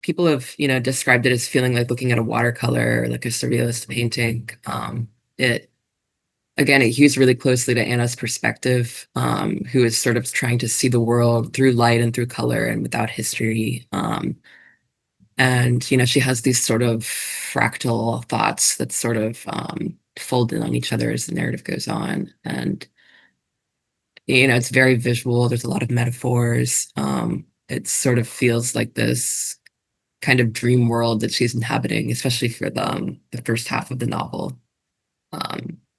people have, described it as feeling like looking at a watercolor or like a surrealist painting. It Again, it hews really closely to Anna's perspective, who is sort of trying to see the world through light and through color and without history. And she has these sort of fractal thoughts that sort of fold in on each other as the narrative goes on. And it's very visual. There's a lot of metaphors. It sort of feels like this kind of dream world that she's inhabiting, especially for the first half of the novel.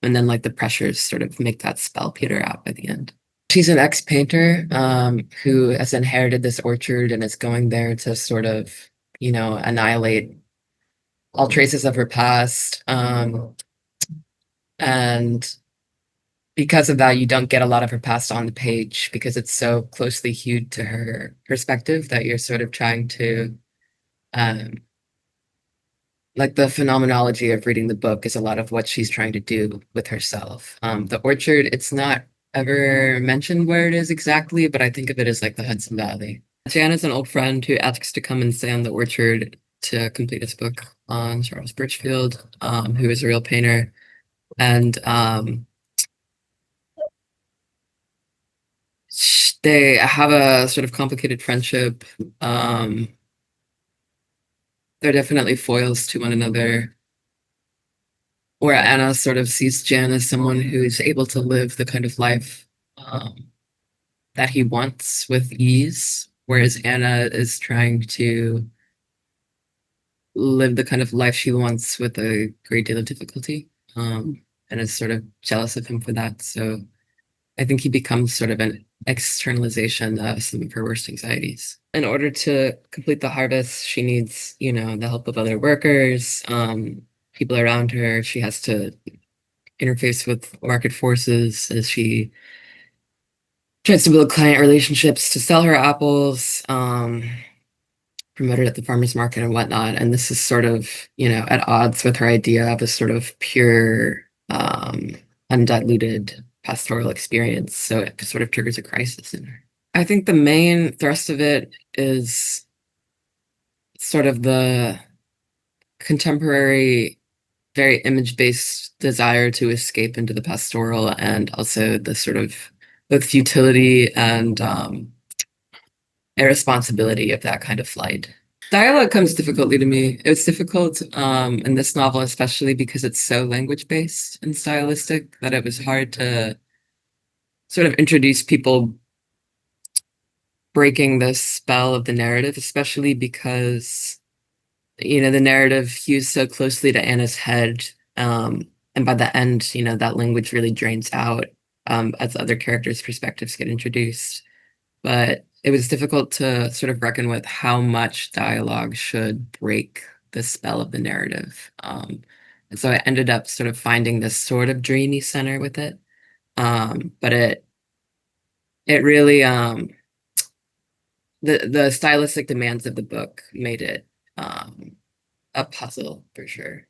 And then like the pressures sort of make that spell peter out by the end. She's an ex-painter who has inherited this orchard and is going there to sort of, annihilate all traces of her past. And because of that, you don't get a lot of her past on the page because it's so closely hewed to her perspective that you're sort of trying to, um, like the phenomenology of reading the book is a lot of what she's trying to do with herself. The orchard, it's not ever mentioned where it is exactly, but I think of it as like the Hudson Valley. Jan is an old friend who asks to come and stay on the orchard to complete his book on Charles Birchfield, who is a real painter. And they have a sort of complicated friendship. They're definitely foils to one another, where Anna sort of sees Jan as someone who's able to live the kind of life that he wants with ease, whereas Anna is trying to live the kind of life she wants with a great deal of difficulty, and is sort of jealous of him for that. So I think he becomes sort of an externalization of some of her worst anxieties. In order to complete the harvest, she needs, the help of other workers, people around her. She has to interface with market forces as she tries to build client relationships to sell her apples, promote it at the farmer's market and whatnot. And this is sort of, at odds with her idea of a sort of pure, undiluted pastoral experience. So it sort of triggers a crisis in her. I think the main thrust of it is sort of the contemporary, very image-based desire to escape into the pastoral, and also the sort of both futility and irresponsibility of that kind of flight. Dialogue comes difficultly to me. It's difficult in this novel, especially because it's so language-based and stylistic, that it was hard to sort of introduce people breaking the spell of the narrative, especially because, the narrative hews so closely to Anna's head. And by the end, that language really drains out as other characters' perspectives get introduced. But it was difficult to sort of reckon with how much dialogue should break the spell of the narrative. And so I ended up sort of finding this sort of dreamy center with it. But it really the stylistic demands of the book made it a puzzle for sure.